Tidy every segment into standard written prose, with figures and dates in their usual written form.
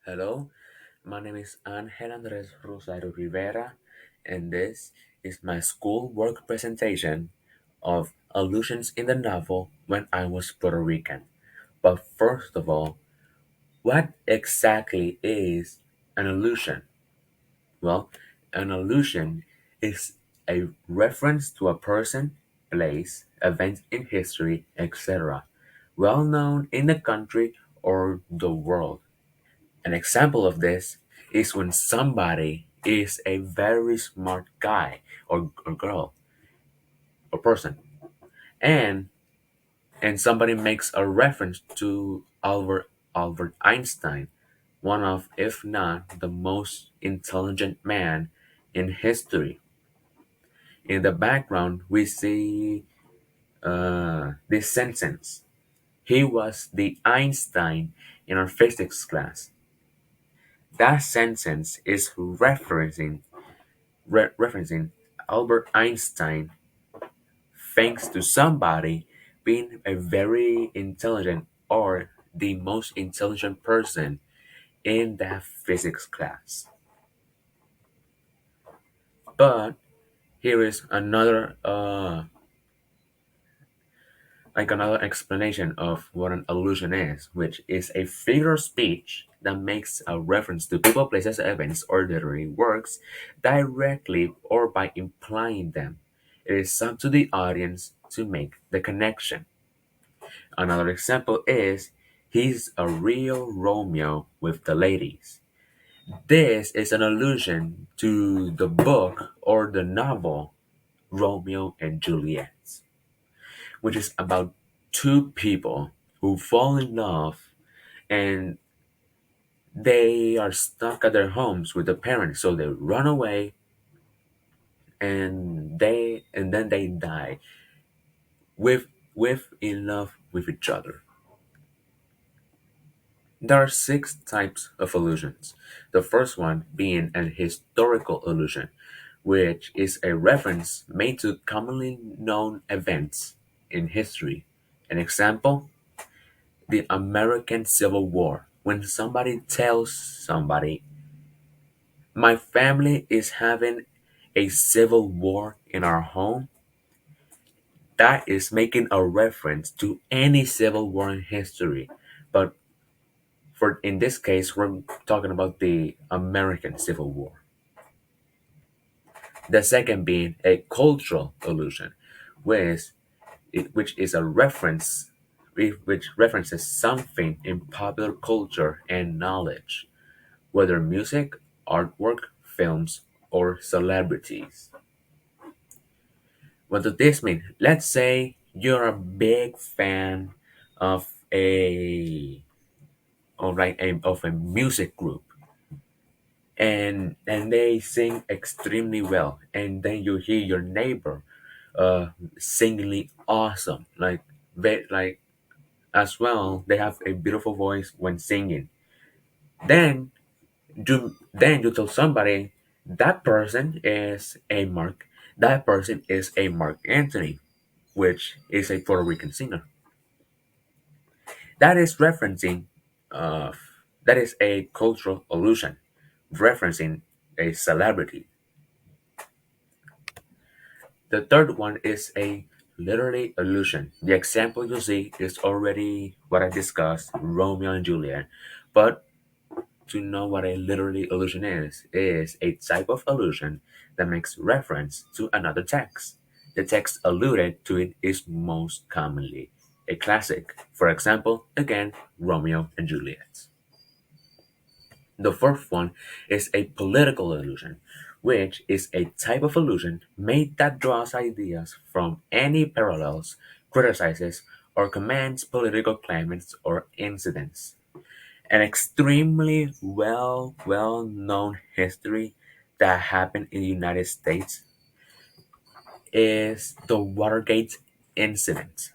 Hello, my name is Ángel Andrés Rosario Rivera, and this is my school work presentation of allusions in the novel When I Was Puerto Rican. But first of all, what exactly is an allusion? Well, an allusion is a reference to a person, place, event in history, etc., well known in the country or the world. An example of this is when somebody is a very smart guy or girl or person, and somebody makes a reference to Albert Einstein, one of, if not the most intelligent man in history. In the background, we see this sentence: "He was the Einstein in our physics class." That sentence is referencing Albert Einstein thanks to somebody being a very intelligent or the most intelligent person in that physics class. But here is another explanation of what an allusion is, which is a figure of speech that makes a reference to people, places, events, or literary works directly or by implying them. It is up to the audience to make the connection. Another example is he's a real Romeo with the ladies. This is an allusion to the book or the novel Romeo and Juliet, which is about two people who fall in love and they are stuck at their homes with the parents, so they run away and then they die with in love with each other. There are six types of allusions. The first one being an historical allusion, which is a reference made to commonly known events in history. An example: the American Civil War. When somebody tells somebody, my family is having a civil war in our home, that is making a reference to any civil war in history. But for in this case, we're talking about the American Civil War. The second being a cultural allusion, which is a reference which references something in popular culture and knowledge, whether music, artwork, films, or celebrities. What does this mean? Let's say you're a big fan of a music group, and they sing extremely well, and then you hear your neighbor singingly awesome, like as well they have a beautiful voice when singing. Then you tell somebody that person is a Mark Anthony, which is a Puerto Rican singer. That is referencing uh that is a cultural allusion referencing a celebrity. The third one is a literary allusion. The example you see is already what I discussed, Romeo and Juliet. But to know what a literary allusion is a type of allusion that makes reference to another text. The text alluded to it is most commonly a classic. For example, again, Romeo and Juliet. The fourth one is a political allusion, which is a type of allusion made that draws ideas from any parallels, criticizes, or commends political climates or incidents. An extremely well known history that happened in the United States is the Watergate incident,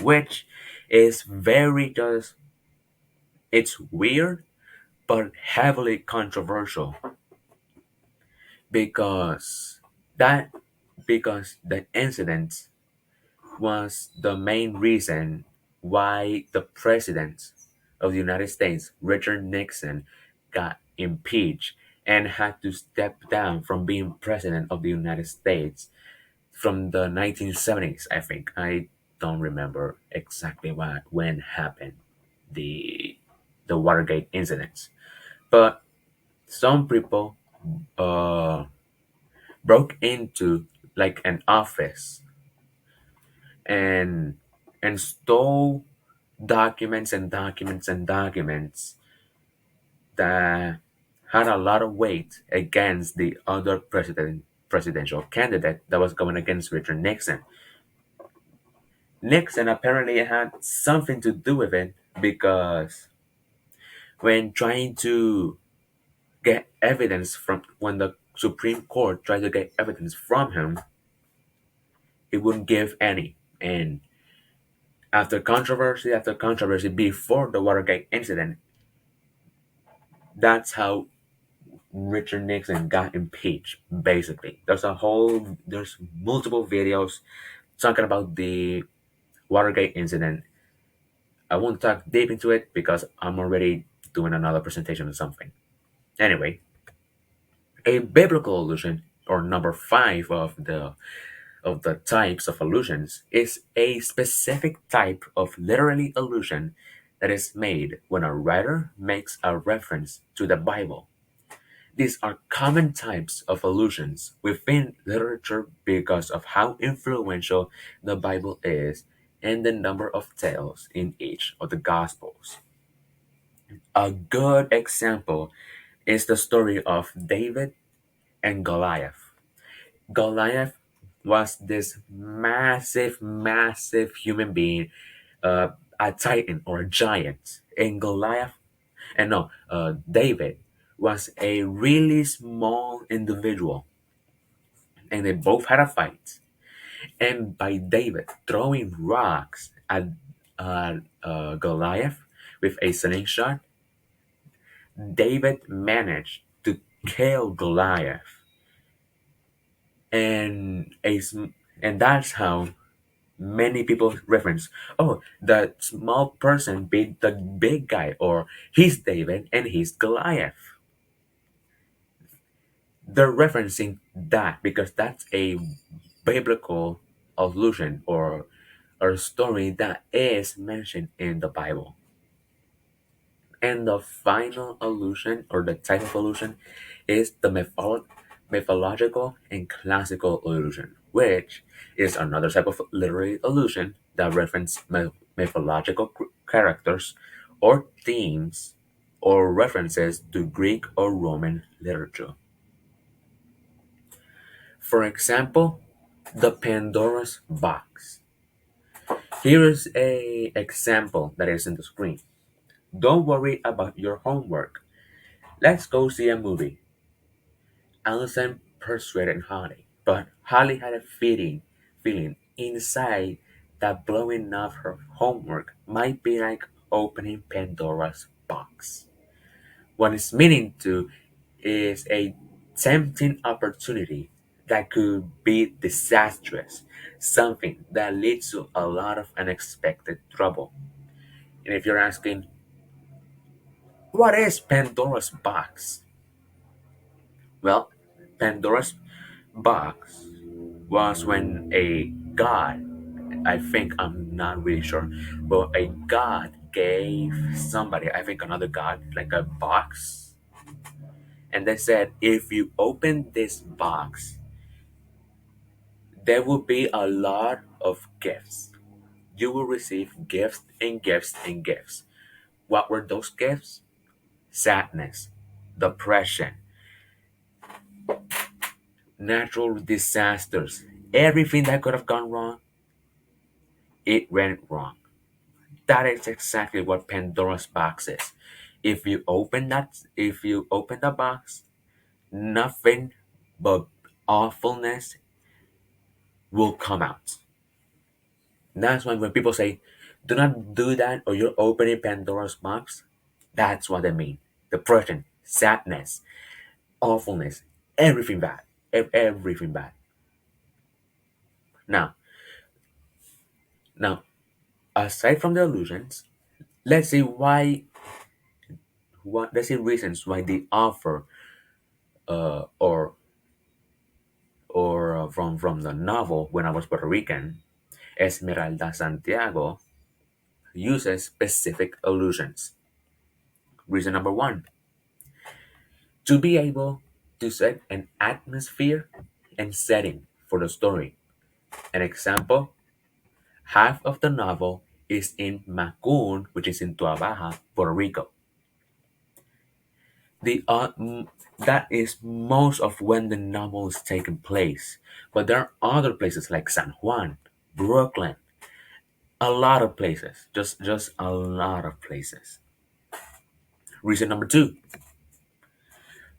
which is very just it's weird but heavily controversial because that because the incident was the main reason why the president of the United States, Richard Nixon, got impeached and had to step down from being president of the United States from the 1970s, I think. I don't remember exactly when happened the the Watergate incidents. But some people uh, broke into like an office and stole documents and documents and documents that had a lot of weight against the other presidential candidate that was going against Richard Nixon. Nixon apparently had something to do with it because when trying to get evidence from when the Supreme Court tried to get evidence from him, it wouldn't give any. And after controversy before the Watergate incident, that's how Richard Nixon got impeached, basically. There's multiple videos talking about the Watergate incident. I won't talk deep into it because I'm already doing another presentation or something. Anyway, a biblical allusion, or number five of the types of allusions, is a specific type of literary allusion that is made when a writer makes a reference to the Bible. These are common types of allusions within literature because of how influential the Bible is and the number of tales in each of the Gospels. A good example is the story of David and Goliath. Goliath was this massive, massive human being, a titan or a giant. And David was a really small individual, and they both had a fight. And by David throwing rocks at Goliath with a slingshot, David managed to kill Goliath, and and that's how many people reference, oh, the small person beat the big guy, or he's David and he's Goliath. They're referencing that because that's a biblical allusion or a story that is mentioned in the Bible. And the final allusion, or the type of allusion, is the mythological and classical allusion, which is another type of literary allusion that reference mythological characters or themes or references to Greek or Roman literature. For example, the Pandora's box. Here is a example that is in the screen. Don't worry about your homework. Let's go see a movie. Allison persuaded Holly, but Holly had a feeling inside that blowing off her homework might be like opening Pandora's box. What it's meaning to is a tempting opportunity that could be disastrous, something that leads to a lot of unexpected trouble. And if you're asking, what is Pandora's box? Well, Pandora's box was when a god, I think, I'm not really sure, but a god gave somebody, I think another god, like a box. And they said, if you open this box, there will be a lot of gifts. You will receive gifts and gifts and gifts. What were those gifts? Sadness, depression, natural disasters, everything that could have gone wrong, it went wrong. That is exactly what Pandora's box is. If you open the box, nothing but awfulness will come out. That's why when people say, do not do that or you're opening Pandora's box, that's what they mean. Depression, sadness, awfulness, everything bad. Everything bad. Now, now, aside from the illusions, let's see why what they see reasons why the author or from the novel When I Was Puerto Rican, Esmeralda Santiago uses specific allusions. Reason number one, to be able to set an atmosphere and setting for the story. An example, half of the novel is in Macun, which is in Tua Baja, Puerto Rico. That is most of when the novel is taking place. But there are other places like San Juan, Brooklyn, a lot of places, just a lot of places. Reason number two,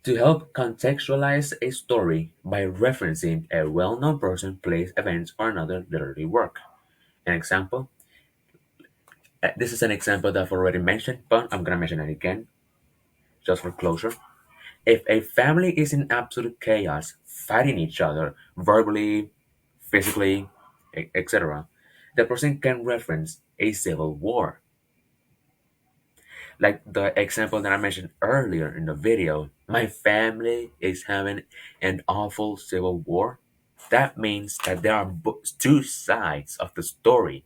to help contextualize a story by referencing a well-known person, place, events, or another literary work. An example, this is an example that I've already mentioned, but I'm gonna mention it again, just for closure. If a family is in absolute chaos, fighting each other verbally, physically, etc., the person can reference a civil war. Like the example that I mentioned earlier in the video, my family is having an awful civil war. That means that there are two sides of the story,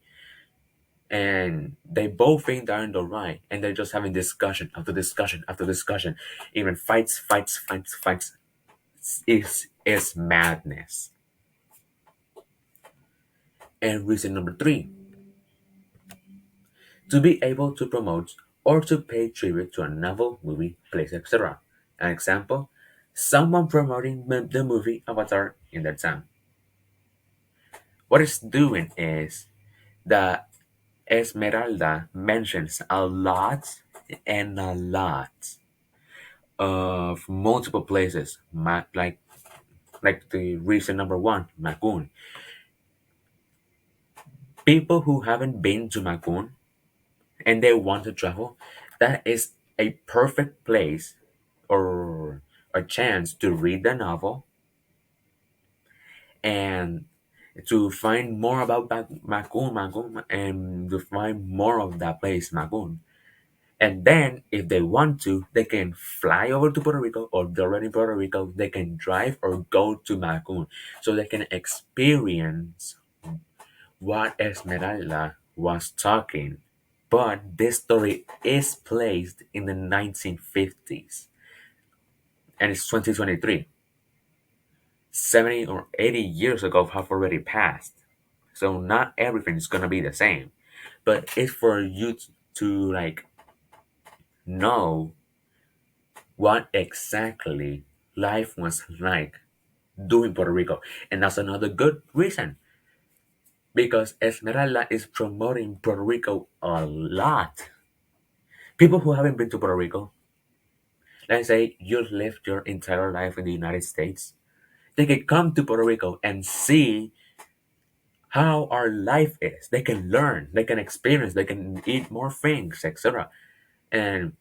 and they both think they're in the right, and they're just having discussion after discussion after discussion, even fights. Is madness. And reason number three, to be able to promote or to pay tribute to a novel, movie, place, etc. An example, someone promoting the movie Avatar in that town. What it's doing is that Esmeralda mentions a lot and a lot of multiple places, like the reason number one, Macun. People who haven't been to Macun and they want to travel, that is a perfect place or a chance to read the novel and to find more about Macun, and to find more of that place, Macun. And then, if they want to, they can fly over to Puerto Rico, or they're already in Puerto Rico, they can drive or go to Macun so they can experience what Esmeralda was talking. But this story is placed in the 1950s and it's 2023. 70 or 80 years ago have already passed. So not everything is gonna be the same. But it's for you to like know what exactly life was like doing Puerto Rico. And that's another good reason. Because Esmeralda is promoting Puerto Rico a lot. People who haven't been to Puerto Rico, let's say you've lived your entire life in the United States, they can come to Puerto Rico and see how our life is. They can learn, they can experience, they can eat more things, etc. And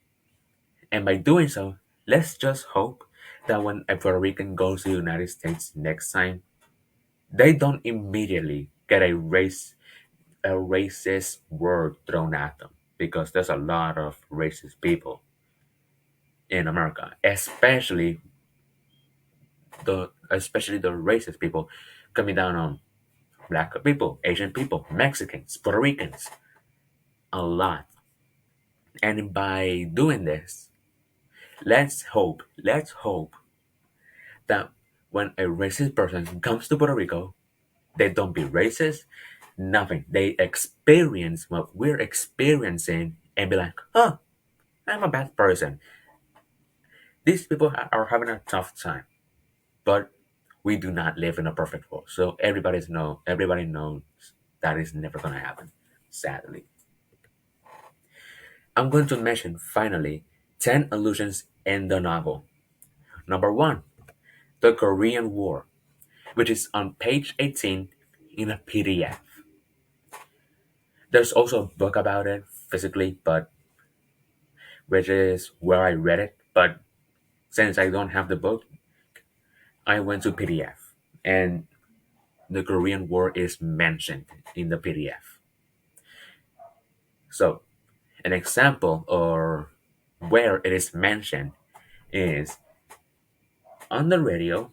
by doing so, let's just hope that when a Puerto Rican goes to the United States next time, they don't immediately get a racist word thrown at them, because there's a lot of racist people in America, especially the racist people coming down on black people, Asian people, Mexicans, Puerto Ricans, a lot. And by doing this, let's hope that when a racist person comes to Puerto Rico, they don't be racist, nothing. They experience what we're experiencing and be like, huh, I'm a bad person. These people are having a tough time. But we do not live in a perfect world. So everybody knows that is never gonna happen, sadly. I'm going to mention finally 10 allusions in the novel. Number one, the Korean War, which is on page 18 in a PDF. There's also a book about it physically, but which is where I read it. But since I don't have the book, I went to PDF. And the Korean War is mentioned in the PDF. So, an example or where it is mentioned is on the radio,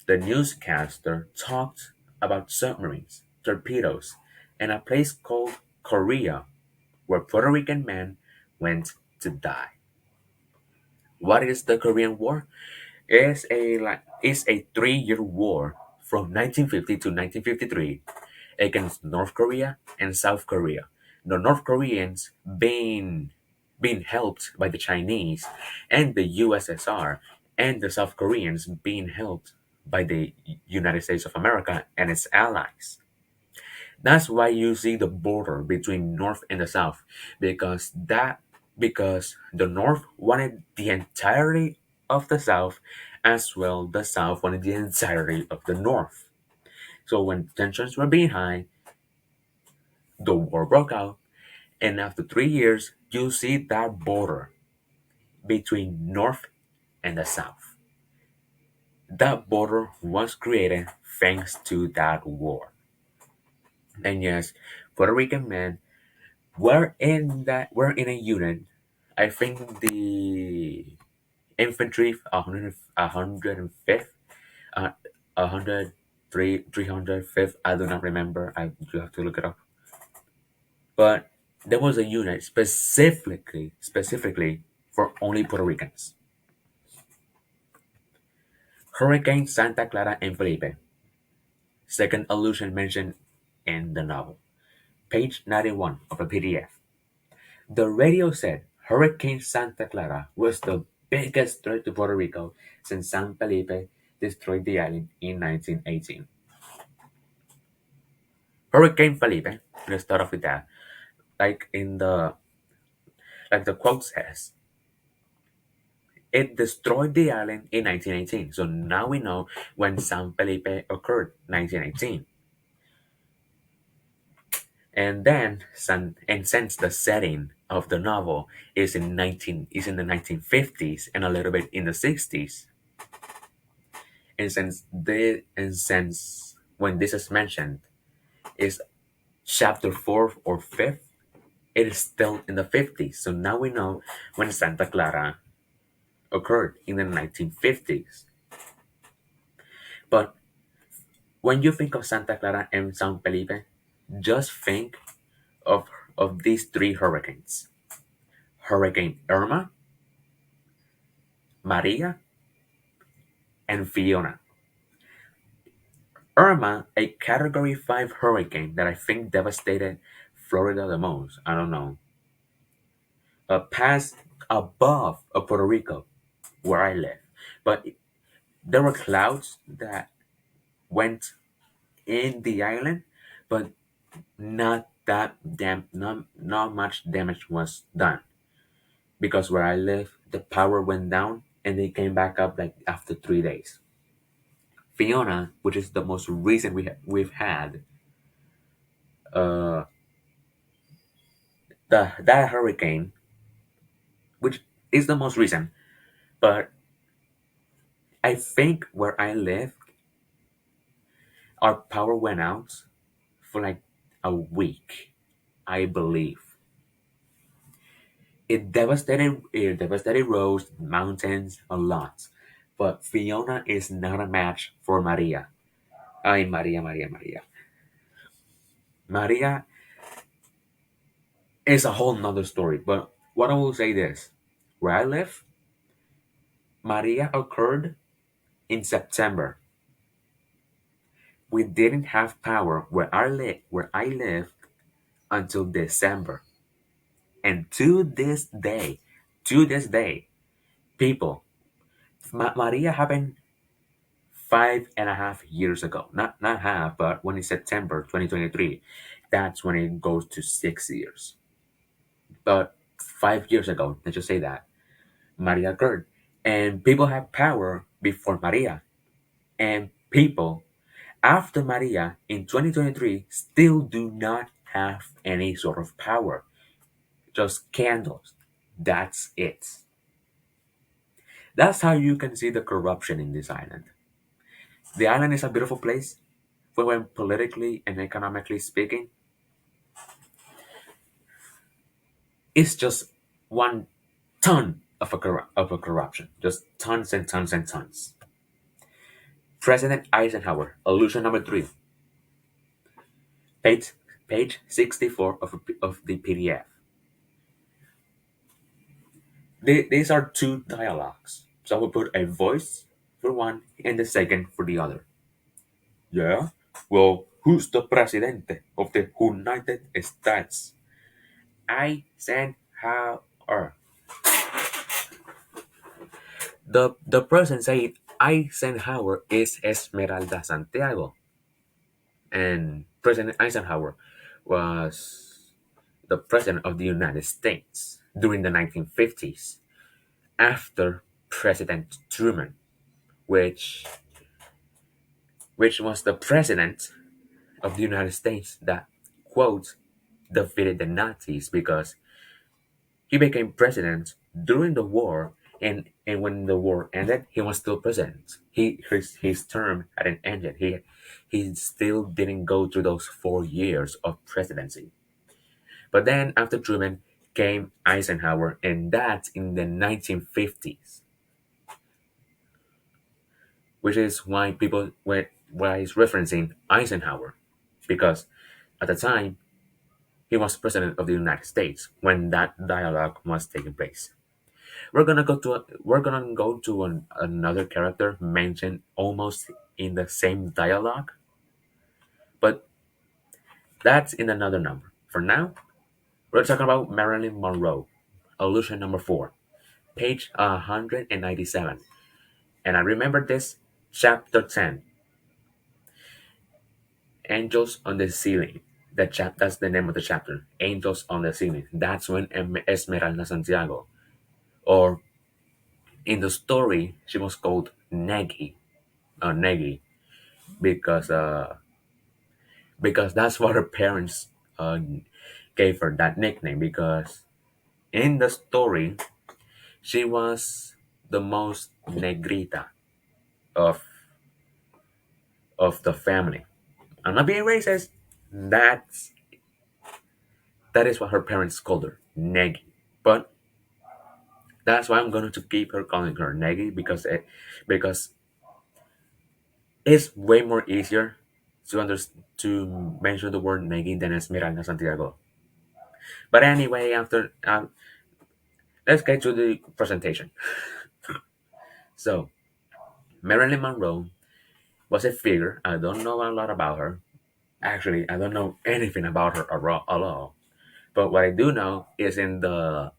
the newscaster talked about submarines, torpedoes, and a place called Korea where Puerto Rican men went to die. What is the Korean War? It's a 3-year war from 1950 to 1953 against North Korea and South Korea. The North Koreans being helped by the Chinese and the USSR, and the South Koreans being helped by the United States of America and its allies. That's why you see the border between North and the South, because the North wanted the entirety of the South, as well the South wanted the entirety of the North. So when tensions were being high, the war broke out, and after 3 years, you see that border between North and the South. That border was created thanks to that war. And yes, Puerto Rican men were in a unit. I think the infantry 105th, uh 305th. I do not remember. I you have to look it up. But there was a unit specifically for only Puerto Ricans. Hurricane Santa Clara and Felipe. Second allusion mentioned in the novel. Page 91 of a PDF. The radio said Hurricane Santa Clara was the biggest threat to Puerto Rico since San Felipe destroyed the island in 1918. Hurricane Felipe, let's start off with that. Like in the like the quote says, it destroyed the island in 1918. So now we know when San Felipe occurred, 1918. And then since the setting of the novel is in the 1950s and a little bit in the 60s, and since when this is mentioned is chapter 4 or 5th, it is still in the 50s. So now we know when Santa Clara occurred in the 1950s. But when you think of Santa Clara and San Felipe, just think of these three hurricanes: Hurricane Irma, Maria, and Fiona. Irma, a Category 5 hurricane that I think devastated Florida the most. I don't know. Passed above Puerto Rico, where I live. But there were clouds that went in the island, but not much damage was done. Because where I live, the power went down and they came back up like after 3 days. Fiona, which is the most recent we've had, uh, that hurricane, which is the most recent, but I think where I live, our power went out for like a week, I believe. It devastated roads, mountains, a lot. But Fiona is not a match for Maria. Ay, Maria, Maria, Maria. Maria is a whole nother story. But what I will say this: where I live, Maria occurred in September. We didn't have power where I live until December. And to this day, people, Maria happened 5.5 years ago. Not half, but when it's September 2023, that's when it goes to 6 years. But 5 years ago, let's just say that, Maria occurred. And people had power before Maria. And people after Maria in 2023 still do not have any sort of power. Just candles. That's it. That's how you can see the corruption in this island. The island is a beautiful place, but when politically and economically speaking, it's just one ton of a corruption, just tons and tons and tons. President Eisenhower, allusion number 3, page page 64 of the PDF. These are two dialogues, so I will put a voice for one and the second for the other. Yeah? Well, who's the president of the United States? Eisenhower. The person saying Eisenhower is Esmeralda Santiago. And President Eisenhower was the president of the United States during the 1950s after President Truman, which was the president of the United States that, quote, defeated the Nazis because he became president during the war, and when the war ended, he was still president. His term hadn't ended. He still didn't go through those 4 years of presidency. But then after Truman came Eisenhower, and that's in the 1950s, which is why why he's referencing Eisenhower, because at the time he was president of the United States when that dialogue was taking place. We're gonna go to another character mentioned almost in the same dialogue, but that's in another number. For now, we're talking about Marilyn Monroe, allusion number 4, page 197. And I remember this, chapter 10, Angels on the Ceiling. That's the name of the chapter, Angels on the Ceiling. That's when Esmeralda Santiago, or in the story, she was called Negi, because that's what her parents gave her that nickname. Because in the story, she was the most negrita of the family. I'm not being racist. That's that is what her parents called her, Negi. But that's why I'm going to keep her calling her Negi, because it's way more easier to mention the word Negi than Esmeralda Santiago. But anyway, after let's get to the presentation. So, Marilyn Monroe was a figure. I don't know a lot about her. Actually, I don't know anything about her at all. But what I do know is in the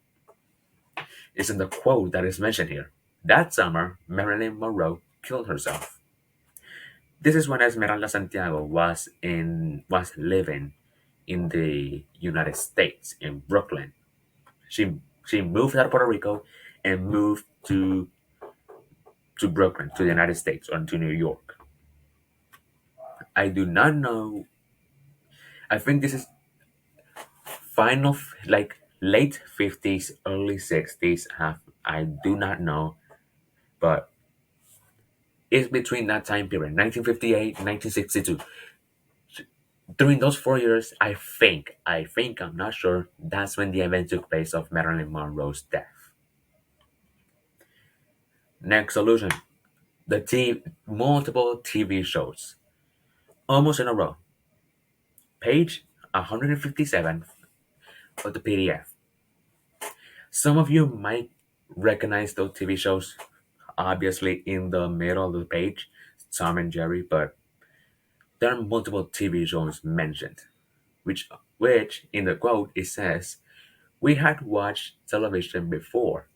quote that is mentioned here. That summer, Marilyn Monroe killed herself. This is when Esmeralda Santiago was living in the United States in Brooklyn. She moved out of Puerto Rico and moved to Brooklyn, to the United States, or to New York. I do not know. I think this is final, like late 50s, early 60s. I do not know, but it's between that time period, 1958, 1962. During those 4 years, I'm not sure, that's when the event took place of Marilyn Monroe's death. Next solution, multiple TV shows, almost in a row. Page 157 of the PDF. Some of you might recognize those TV shows, obviously in the middle of the page, Tom and Jerry, but there are multiple TV shows mentioned, which in the quote it says, "We had watched television before,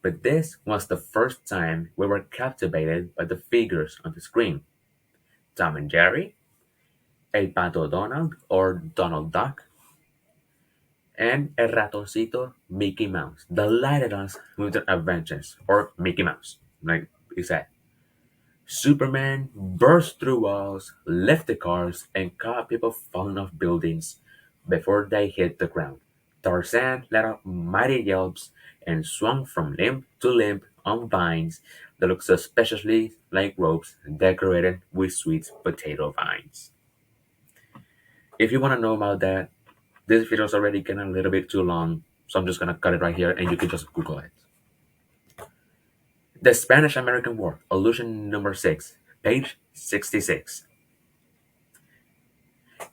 but this was the first time we were captivated by the figures on the screen. Tom and Jerry, El Pato Donald or Donald Duck, and El Ratoncito Mickey Mouse delighted us with their adventures," or Mickey Mouse, like he said. Superman burst through walls, lifted cars, and caught people falling off buildings before they hit the ground. Tarzan let out mighty yelps and swung from limb to limb on vines that looked suspiciously like ropes decorated with sweet potato vines. If you want to know about that, this video is already getting a little bit too long, so I'm just gonna cut it right here and you can just Google it. The Spanish American War, Allusion number 6, page 66.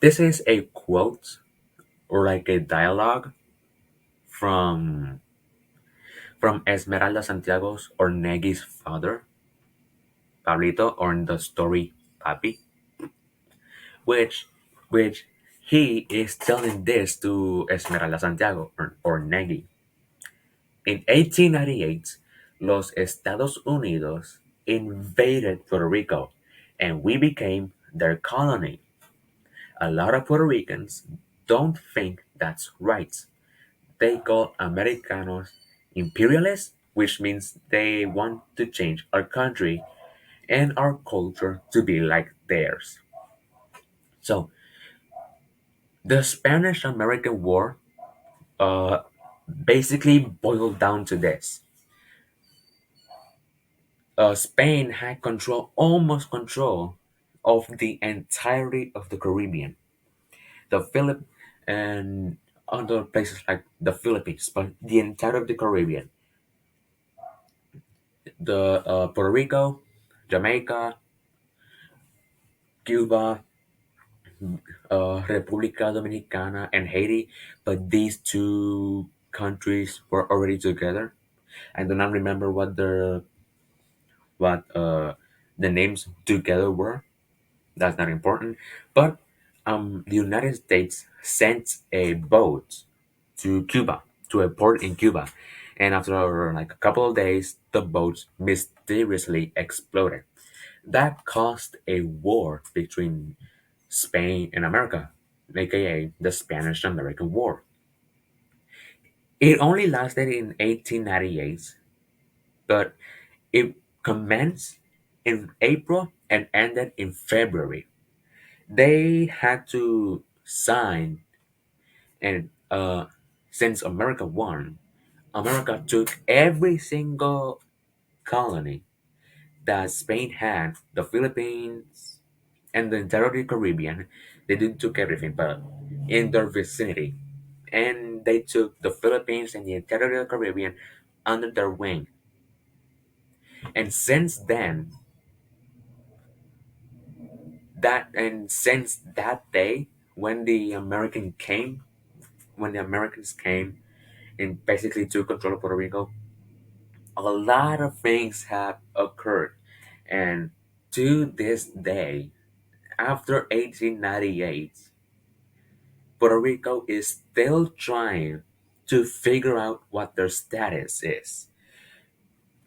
This is a quote or like a dialogue from Esmeralda Santiago's or Negi's father, Pablito, or in the story Papi, which which he is telling this to Esmeralda Santiago or Negi. In 1898, los Estados Unidos invaded Puerto Rico and we became their colony. A lot of Puerto Ricans don't think that's right. They call Americanos imperialists, which means they want to change our country and our culture to be like theirs. So, the Spanish American War uh, basically boiled down to this. Spain had almost control of the entirety of the Caribbean, the Philip, and other places like the Philippines, but the entirety of the Caribbean, the Puerto Rico, Jamaica, Cuba, República Dominicana, and Haiti. But these two countries were already together. I do not remember what the names together were. That's not important. But the United States sent a boat to Cuba, to a port in Cuba. And after like a couple of days, the boat mysteriously exploded. That caused a war between Spain and America, aka the Spanish American War. It only lasted in 1898, but it commenced in April and ended in February. They had to sign, and since America won, America took every single colony that Spain had, the Philippines and the entire Caribbean. They didn't took everything, but in their vicinity, and they took the Philippines and the entire Caribbean under their wing. And since then, since that day, when the American came, when the Americans came and basically took control of Puerto Rico, a lot of things have occurred. And to this day, after 1898, Puerto Rico is still trying to figure out what their status is.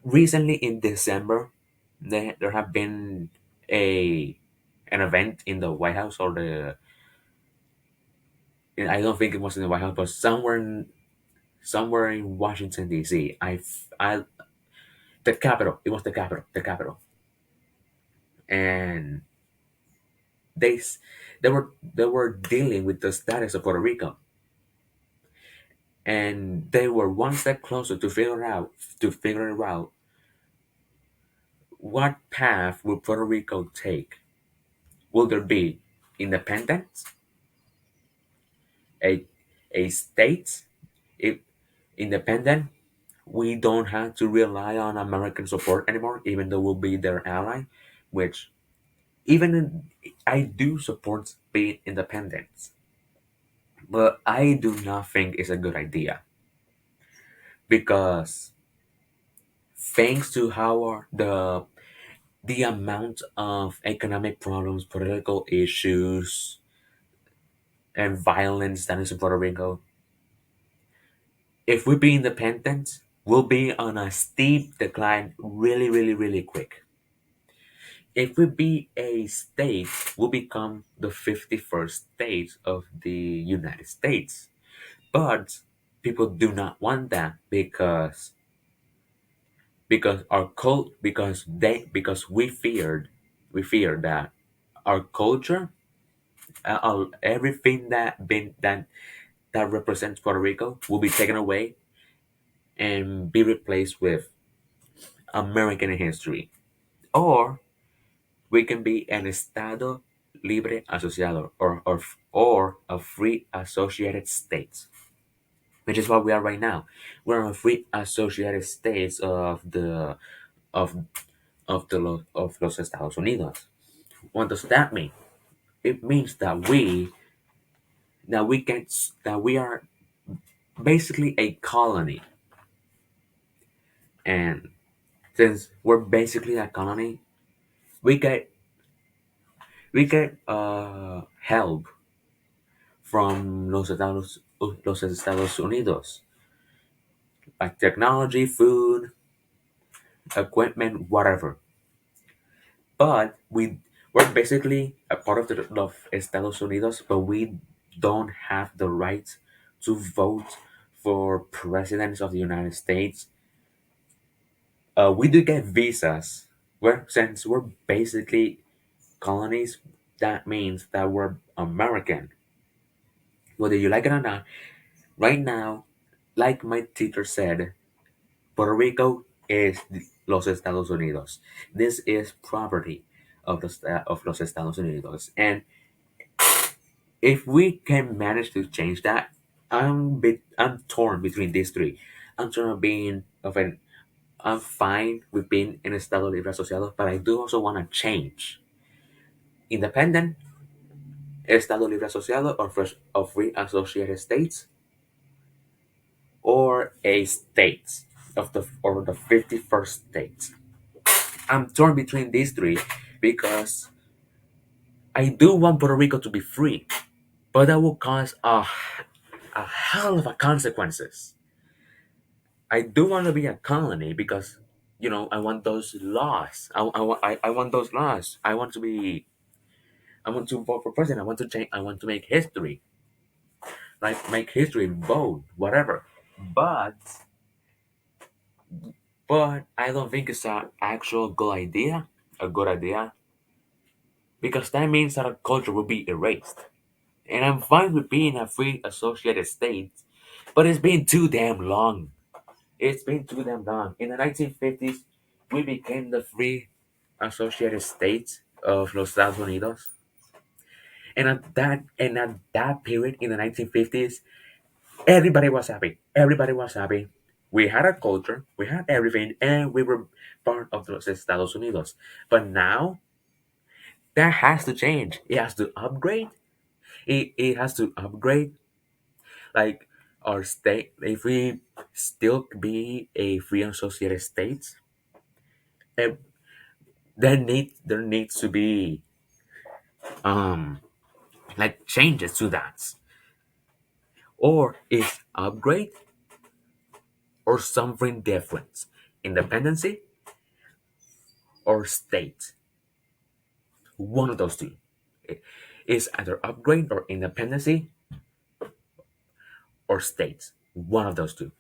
Recently, in December, there have been a an event in the White House or I don't think it was in the White House, but somewhere in Washington D.C. The capital. It was the capital, and they s- they were dealing with the status of Puerto Rico, and they were one step closer to figure out what path will Puerto Rico take. Will there be independence, a a state, if independent? We don't have to rely on American support anymore, even though we'll be their ally, which even I do support being independent, but I do not think it's a good idea because thanks to how the amount of economic problems, political issues, and violence that is in Puerto Rico, if we be independent, we'll be on a steep decline really, really, really quick. If we be a state, we'll become the 51st state of the United States. But people do not want that because we fear that our culture, everything that represents Puerto Rico will be taken away and be replaced with American history. Or we can be an Estado libre asociado or a free associated states, which is what we are right now. We're a free associated states of of los Estados Unidos. What does that mean? It means that we are basically a colony, and since we're basically a colony, we get help from los Estados Unidos, like technology, food, equipment, whatever. But we're basically a part of the of Estados Unidos, but we don't have the right to vote for presidents of the United States. We do get visas. Since we're basically colonies, that means that we're American. Whether you like it or not, right now, like my teacher said, Puerto Rico is los Estados Unidos. This is property of of los Estados Unidos, and if we can manage to change that, I'm torn between these three. I'm torn of being of an I'm fine with being an Estado Libre Asociado, but I do also want to change. Independent, Estado Libre Asociado, or free associated states, or a state or the 51st state. I'm torn between these three because I do want Puerto Rico to be free, but that will cause a hell of a consequences. I do want to be a colony because I want those laws. I want those laws. I want to vote for president. I want to change. I want to make history, like make history, vote, whatever. But I don't think it's an actual good idea. A good idea because that means that our culture will be erased. And I'm fine with being a free associated state, but it's been too damn long. It's been too damn long. In the 1950s, we became the free associated states of los Estados Unidos. And at that period in the 1950s, everybody was happy. Everybody was happy. We had a culture, we had everything, and we were part of los Estados Unidos. But now that has to change. It has to upgrade. It has to upgrade like our state. If we still be a free associated state, eh, there needs to be um like changes to that, or is upgrade or something different, independency or state. One of those two. It is either upgrade or independency or state. One of those two.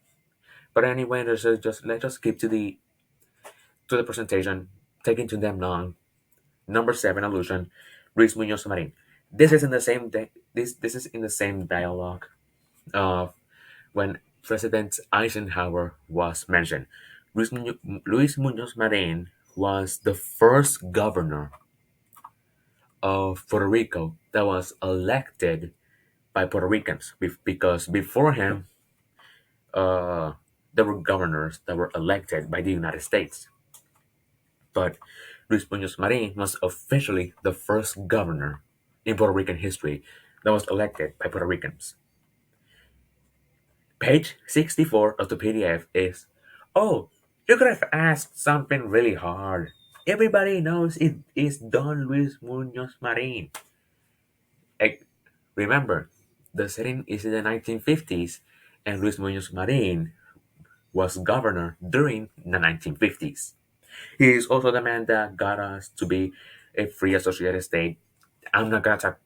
But anyway, let's just skip to the presentation. Taking too damn long. Number seven, allusion. Luis Muñoz Marin. This is in the same dialogue of when President Eisenhower was mentioned. Luis Muñoz Marin was the first governor of Puerto Rico that was elected by Puerto Ricans because before him, uh, there were governors that were elected by the United States. But Luis Muñoz Marin was officially the first governor in Puerto Rican history that was elected by Puerto Ricans. Page 64 of the PDF is, oh, you could have asked something really hard. Everybody knows it is Don Luis Muñoz Marin. Eh, Remember, the setting is in the 1950s, and Luis Muñoz Marin was governor during the 1950s. He is also the man that got us to be a free associated state. I'm not gonna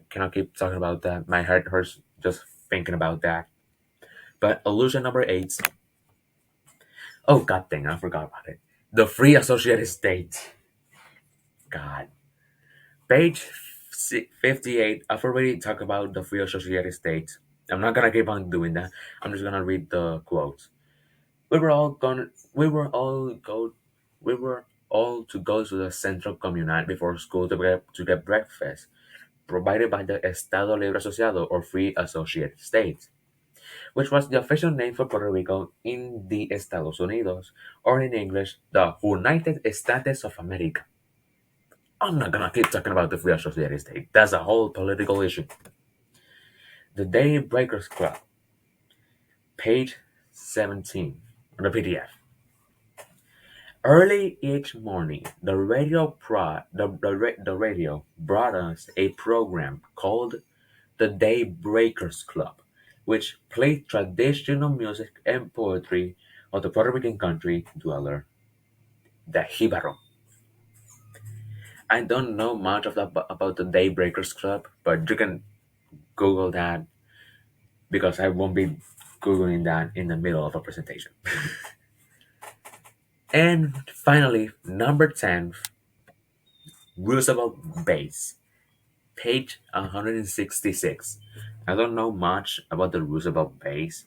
cannot keep talking about that. My head hurts just thinking about that. But illusion number eight. Oh god dang, I forgot about it. The free associated state. God. Page 58. I've already talked about the free associated state. I'm not gonna keep on doing that. I'm just gonna read the quotes. We were all to go to the central communal before school to get breakfast, provided by the Estado Libre Asociado or Free Associated States. which was the official name for Puerto Rico in the Estados Unidos, or in English, the United States of America. I'm not gonna keep talking about the Free Associated State. That's a whole political issue. The Daybreakers Club, page 17 on the PDF. Early each morning, the radio brought us a program called the Daybreakers Club, which played traditional music and poetry of the Puerto Rican country dweller, the Jibaro. I don't know much about the Daybreakers Club, but you can Google that because I won't be Googling that in the middle of a presentation. And finally, number 10, Roosevelt Base, page 166. I don't know much about the Roosevelt Base,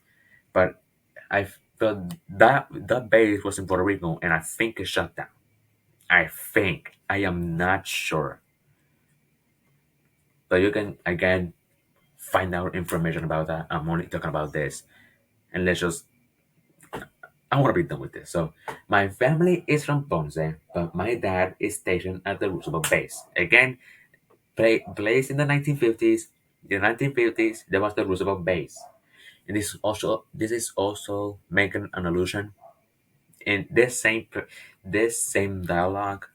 but I felt that base was in Puerto Rico and I think it shut down. I think. I am not sure. But you can again find out information about that. I'm only talking about this. And let's just I want to be done with this. So, my family is from Ponce, but my dad is stationed at the Roosevelt base. Again, placed in the 1950s. In the 1950s, there was the Roosevelt base, and this is also making an allusion in this same dialogue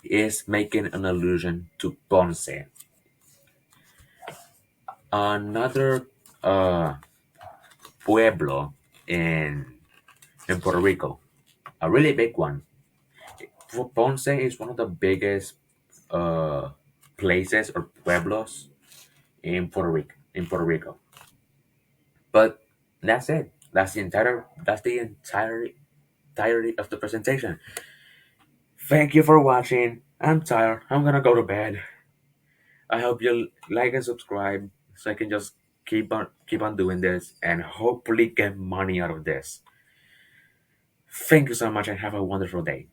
is making an allusion to Ponce, another pueblo in Puerto Rico, a really big one. Ponce is one of the biggest uh, places or pueblos in Puerto Rico. But that's it. That's the entirety of the presentation. Thank you for watching. I'm tired. I'm gonna go to bed. I hope you like and subscribe so I can just keep on doing this and hopefully get money out of this. Thank you so much and have a wonderful day.